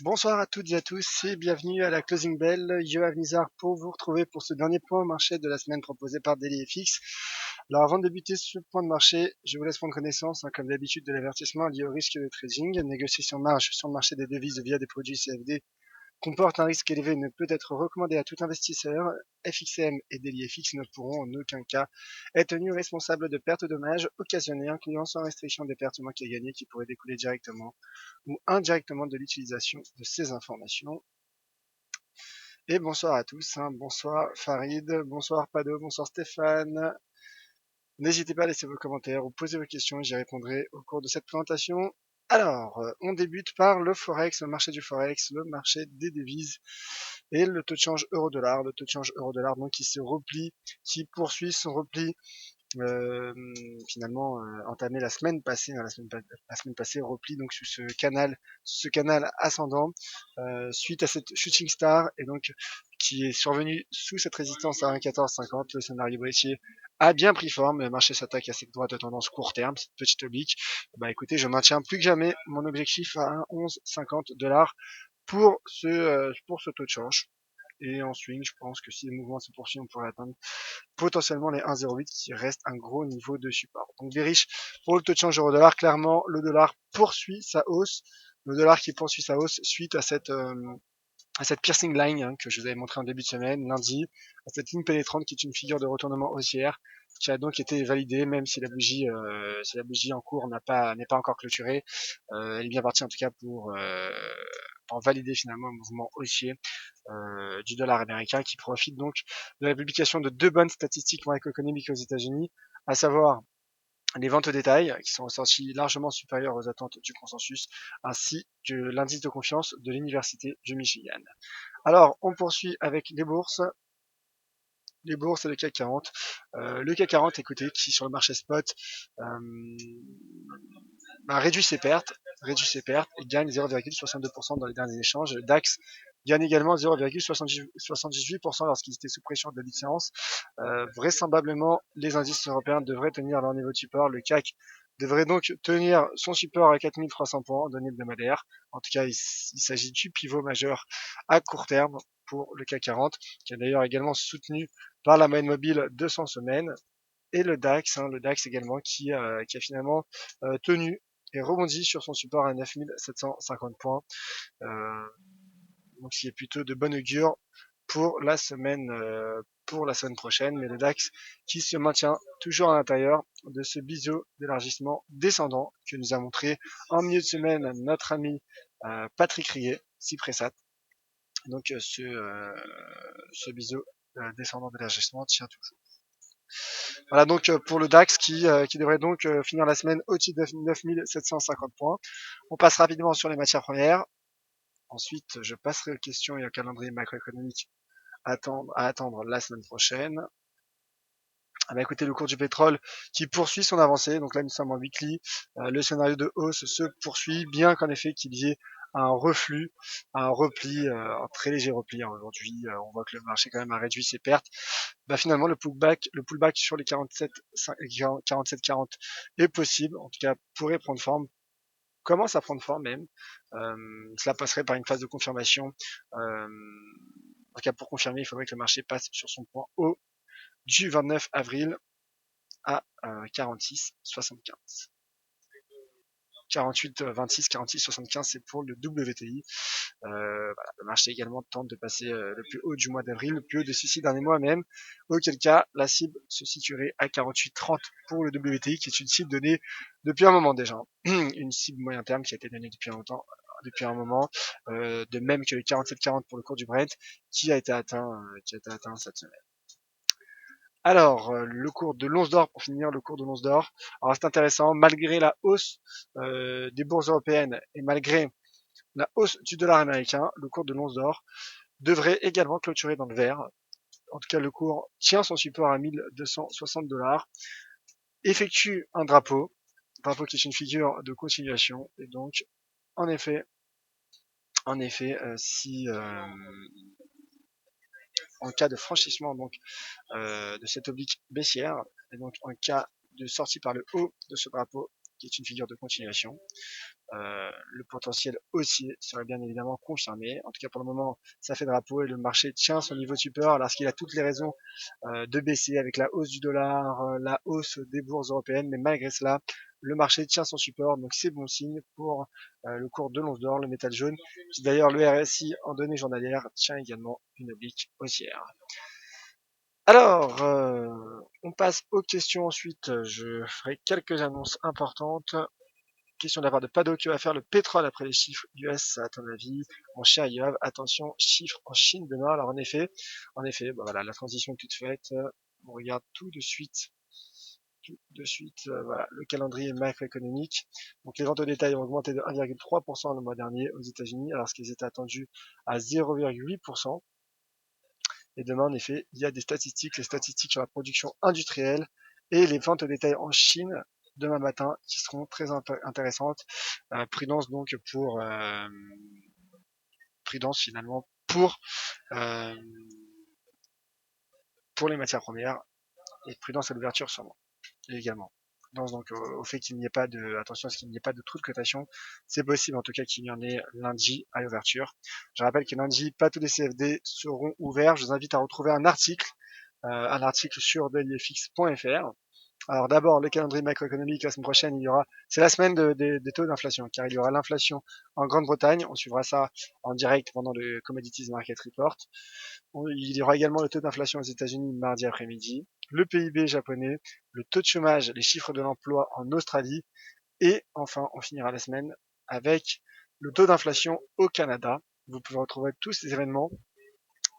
Bonsoir à toutes et à tous et bienvenue à la Closing Bell. Yoav Nizar pour vous retrouver pour ce dernier point marché de la semaine proposé par DailyFX. Alors avant de débuter ce point de marché, je vous laisse prendre connaissance, comme d'habitude, de l'avertissement lié au risque de trading. Négociation marge sur le marché des devises via des produits CFD comporte un risque élevé et ne peut être recommandé à tout investisseur. FXM et DailyFX ne pourront en aucun cas être tenus responsables de pertes ou dommages occasionnés, incluant sans restriction des pertes manquées à gagner qui pourraient découler directement ou indirectement de l'utilisation de ces informations. Et bonsoir à tous, bonsoir Farid, bonsoir Pado, bonsoir Stéphane. N'hésitez pas à laisser vos commentaires ou poser vos questions, j'y répondrai au cours de cette présentation. Alors, on débute par le Forex, le marché du Forex, le marché des devises et le taux de change euro-dollar. Le taux de change euro-dollar donc qui se replie, qui poursuit son repli euh, finalement entamé la semaine passée, la semaine passée repli donc sur ce canal ascendant suite à cette shooting star et donc qui est survenu sous cette résistance à 1,1450. Le scénario baissier a bien pris forme, le marché s'attaque à cette droite de tendance court terme, cette petite oblique. Bah écoutez, je maintiens plus que jamais mon objectif à 1,1150 $ pour ce taux de change. Et en swing, je pense que si le mouvement se poursuit, on pourrait atteindre potentiellement les 1,08 qui reste un gros niveau de support. Donc bearish pour le taux de change euro-dollar, clairement le dollar poursuit sa hausse, le dollar qui poursuit sa hausse suite à cette piercing line que je vous avais montré en début de semaine, lundi, à cette ligne pénétrante qui est une figure de retournement haussière qui a donc été validée, même si la bougie en cours n'est pas encore clôturée. Elle est bien partie en tout cas pour valider finalement un mouvement haussier du dollar américain qui profite donc de la publication de deux bonnes statistiques macroéconomiques aux États-Unis, à savoir les ventes au détail qui sont ressorties largement supérieures aux attentes du consensus, ainsi que l'indice de confiance de l'Université du Michigan. Alors, on poursuit avec les bourses et le CAC 40. Le CAC 40, écoutez, qui sur le marché spot euh, réduit ses pertes et gagne 0,62% dans les derniers échanges. Le DAX gagne également 0,78% lorsqu'il était sous pression de la séance. Vraisemblablement, les indices européens devraient tenir leur niveau de support. Le CAC devrait donc tenir son support à 4300 points en données hebdomadaires. En tout cas, il s'agit du pivot majeur à court terme pour le CAC 40, qui est d'ailleurs également soutenu par la moyenne mobile de 100 semaines. Et le DAX également, qui a finalement tenu et rebondi sur son support à 9750 points. Euh, donc, ce qui est plutôt de bonne augure pour la semaine prochaine. Mais le DAX qui se maintient toujours à l'intérieur de ce biseau d'élargissement descendant que nous a montré en milieu de semaine notre ami Patrick Riet, Cypressat. Donc, ce biseau descendant d'élargissement tient toujours. Voilà donc pour le DAX qui devrait donc finir la semaine au-dessus de 9750 points. On passe rapidement sur les matières premières. Ensuite, je passerai aux questions et au calendrier macroéconomique à attendre la semaine prochaine. Ah bah écoutez, le cours du pétrole qui poursuit son avancée, donc là nous sommes en weekly, le scénario de hausse se poursuit, bien qu'en effet qu'il y ait un reflux, un repli, un très léger repli aujourd'hui, on voit que le marché quand même a réduit ses pertes. Bah finalement le pullback sur les 47-40 est possible, en tout cas pourrait prendre forme, commence à prendre forme même. Cela passerait par une phase de confirmation. En tout cas pour confirmer, il faudrait que le marché passe sur son point haut du 29 avril à 46,75. 48, 26, 46, 75, c'est pour le WTI. Voilà, le marché également tente de passer le plus haut du mois d'avril, le plus haut de ces 6 derniers mois même, auquel cas la cible se situerait à 48,30 pour le WTI, qui est une cible donnée depuis un moment déjà. Une cible moyen terme qui a été donnée depuis un moment, de même que le 47,40 pour le cours du Brent, qui a été atteint cette semaine. Alors, le cours de l'once d'or, pour finir, le cours de l'once d'or. Alors, c'est intéressant, malgré la hausse des bourses européennes et malgré la hausse du dollar américain, le cours de l'once d'or devrait également clôturer dans le vert. En tout cas, le cours tient son support à 1260 $, effectue un drapeau qui est une figure de conciliation. Et donc, en effet, si en cas de franchissement donc de cette oblique baissière, et donc en cas de sortie par le haut de ce drapeau, qui est une figure de continuation. Le potentiel haussier serait bien évidemment confirmé. En tout cas, pour le moment, ça fait drapeau et le marché tient son niveau de support alors qu'il a toutes les raisons de baisser avec la hausse du dollar, la hausse des bourses européennes. Mais malgré cela, le marché tient son support, donc c'est bon signe pour le cours de l'once d'or, le métal jaune. D'ailleurs, le RSI en données journalières tient également une oblique haussière. Alors, on passe aux questions ensuite. Je ferai quelques annonces importantes. Question de la part de Pado, qui va faire le pétrole après les chiffres US, à ton avis? Mon cher Yoav, attention, chiffres en Chine demain. Alors en effet, bah voilà, la transition est toute faite. On regarde tout de suite, voilà, le calendrier macroéconomique. Donc les ventes au détail ont augmenté de 1,3% le mois dernier aux États-Unis, alors qu'ils étaient attendus à 0,8%. Et demain, en effet, il y a des statistiques, les statistiques sur la production industrielle et les ventes au détail en Chine demain matin qui seront très intéressantes. Prudence donc prudence finalement euh, pour les matières premières et prudence à l'ouverture sûrement également. Prudence donc au fait qu'il n'y ait pas de attention à ce qu'il n'y ait pas de trou de cotation. C'est possible en tout cas qu'il y en ait lundi à l'ouverture. Je rappelle que lundi, pas tous les CFD seront ouverts. Je vous invite à retrouver un article sur dailyfx.fr. Alors d'abord, le calendrier macroéconomique, la semaine prochaine, c'est la semaine des taux d'inflation, car il y aura l'inflation en Grande-Bretagne, on suivra ça en direct pendant le Commodities Market Report. Il y aura également le taux d'inflation aux États-Unis mardi après-midi, le PIB japonais, le taux de chômage, les chiffres de l'emploi en Australie, et enfin, on finira la semaine avec le taux d'inflation au Canada. Vous pouvez retrouver tous ces événements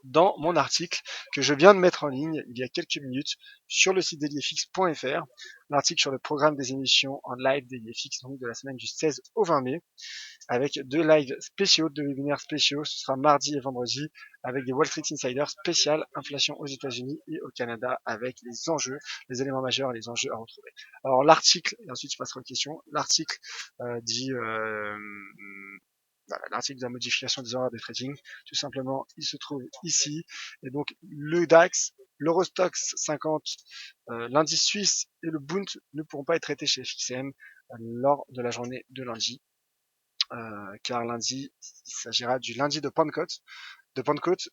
dans mon article que je viens de mettre en ligne il y a quelques minutes sur le site dailyfx.fr, l'article sur le programme des émissions en live dailyfx, donc de la semaine du 16 au 20 mai, avec deux lives spéciaux, deux webinaires spéciaux. Ce sera mardi et vendredi avec des Wall Street Insiders spéciales inflation aux États-Unis et au Canada, avec les enjeux, les éléments majeurs et les enjeux à retrouver. Alors l'article, et ensuite je passerai aux questions, l'article dit voilà, l'article de la modification des horaires de trading, tout simplement, il se trouve ici. Et donc, le DAX, l'Eurostoxx 50, l'indice suisse et le Bund ne pourront pas être traités chez FXM lors de la journée de lundi. Car lundi, il s'agira du lundi de Pentecôte,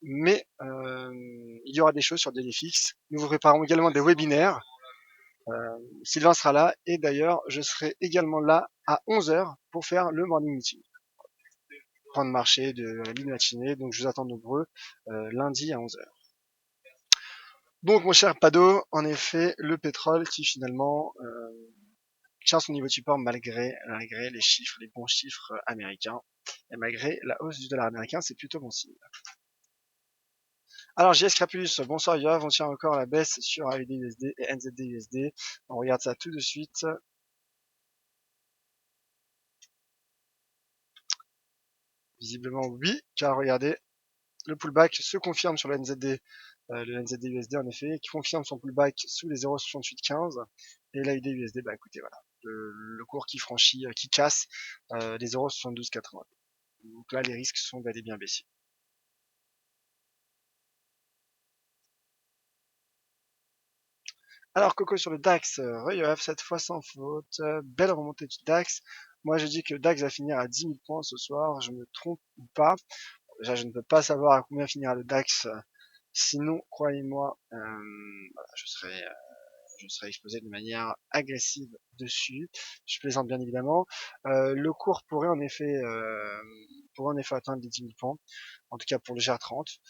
mais il y aura des choses sur DailyFix. Nous vous préparons également des webinaires. Sylvain sera là, et d'ailleurs, je serai également là à 11h pour faire le morning meeting. Point de marché de la mi-matinée, donc je vous attends nombreux lundi à 11h. Donc mon cher Pado, en effet, le pétrole qui finalement tient son niveau de support malgré les chiffres, les bons chiffres américains, et malgré la hausse du dollar américain, c'est plutôt bon signe. Alors JS Crapulus, bonsoir Yoav, on tient encore la baisse sur AUD/USD et NZD/USD. On regarde ça tout de suite. Visiblement oui, car regardez, le pullback se confirme sur le NZD. Le NZD/USD en effet, qui confirme son pullback sous les 0,6815, et l'AUD/USD, bah écoutez voilà, le cours qui franchit, qui casse les 0,7280. Donc là les risques sont bel et bien baissiers. Alors Coco sur le DAX, re cette fois sans faute, belle remontée du DAX. Moi je dis que le DAX va finir à 10 000 points ce soir, je me trompe ou pas. Déjà je ne peux pas savoir à combien finira le DAX, sinon croyez-moi, voilà, je serai exposé de manière agressive dessus. Je plaisante bien évidemment. Le cours pourrait en effet atteindre les 10 000 points, en tout cas pour le GR30.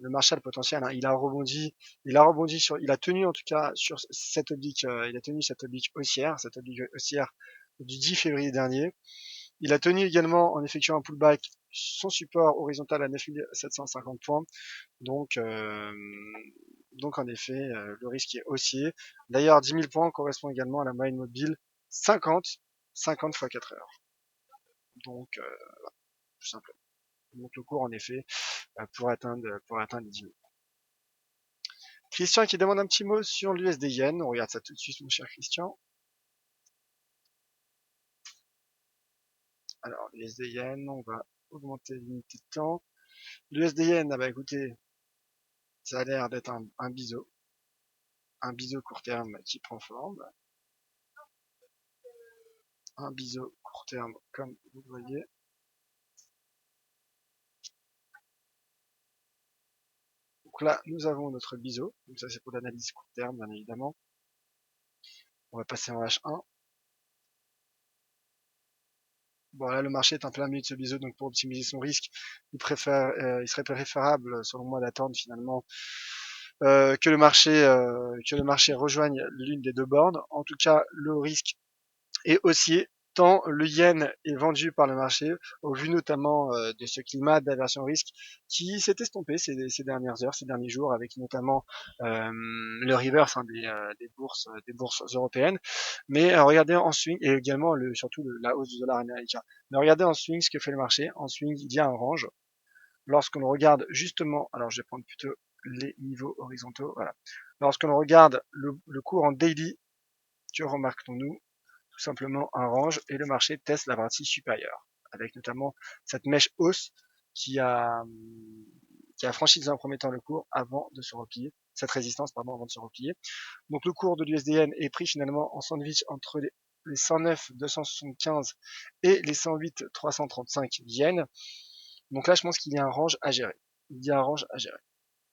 Le Marshall potentiel, hein, il a rebondi, il a tenu en tout cas sur cette oblique, il a tenu cette oblique haussière du 10 février dernier. Il a tenu également en effectuant un pullback son support horizontal à 9750 points. Donc en effet, le risque est haussier. D'ailleurs, 10 000 points correspond également à la moyenne mobile 50 x 4 heures. Donc, tout simplement. Donc le cours, en effet, pourrait atteindre les 10 000 points. Christian qui demande un petit mot sur l'USD Yen. On regarde ça tout de suite, mon cher Christian. Alors, l'USD Yen, on va augmenter l'unité de temps. L'USD Yen, ah bah écoutez, ça a l'air d'être un biseau court terme qui prend forme. un biseau court terme comme vous le voyez. Donc là, nous avons notre biseau. Donc ça, c'est pour l'analyse court terme, bien évidemment. On va passer en H1. Bon, là, le marché est en plein milieu de ce biseau, donc pour optimiser son risque, il serait préférable, selon moi, d'attendre finalement que le marché rejoigne l'une des deux bornes. En tout cas, le risque est haussier tant le yen est vendu par le marché, au vu notamment de ce climat d'aversion au risque qui s'est estompé ces dernières heures, ces derniers jours, avec notamment le reverse des bourses européennes. Mais regardez en swing, et également surtout la hausse du dollar américain. Mais regardez en swing ce que fait le marché. En swing, il y a un range. Lorsqu'on regarde justement, alors je vais prendre plutôt les niveaux horizontaux, voilà. Lorsqu'on regarde le cours en daily, que remarquons-nous? Tout simplement un range et le marché teste la partie supérieure, avec notamment cette mèche hausse qui a, qui a franchi dans un premier temps le cours avant de se replier, cette résistance pardon avant de se replier. Donc le cours de l'USDN est pris finalement en sandwich entre les 109 275 et les 108 335 yens. Donc là je pense qu'il y a un range à gérer. Il y a un range à gérer.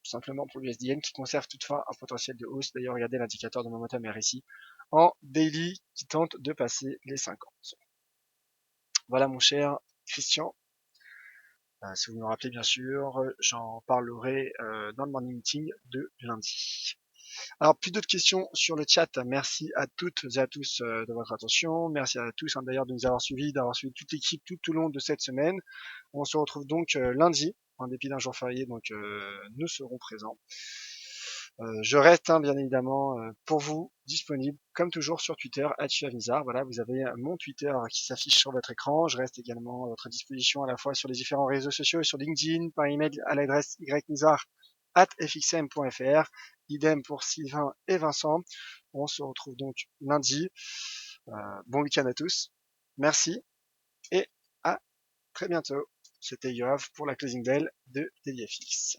Tout simplement pour l'USDN qui conserve toutefois un potentiel de hausse. D'ailleurs, regardez l'indicateur de momentum RSI en daily qui tente de passer les 50. Voilà mon cher Christian. Si vous me rappelez bien sûr, j'en parlerai dans le morning meeting de lundi. Alors plus d'autres questions sur le chat. Merci à toutes et à tous de votre attention. Merci à tous d'ailleurs de nous avoir suivis, d'avoir suivi toute l'équipe tout au long de cette semaine. On se retrouve donc lundi, en dépit d'un jour férié, donc nous serons présents. Je reste bien évidemment pour vous disponible comme toujours sur Twitter @suavizar. Voilà, vous avez mon Twitter qui s'affiche sur votre écran. Je reste également à votre disposition à la fois sur les différents réseaux sociaux et sur LinkedIn par email à l'adresse ynizar@fxm.fr. Idem pour Sylvain et Vincent. On se retrouve donc lundi. Bon week-end à tous. Merci et à très bientôt. C'était Yoav pour la closing bell de DailyFX.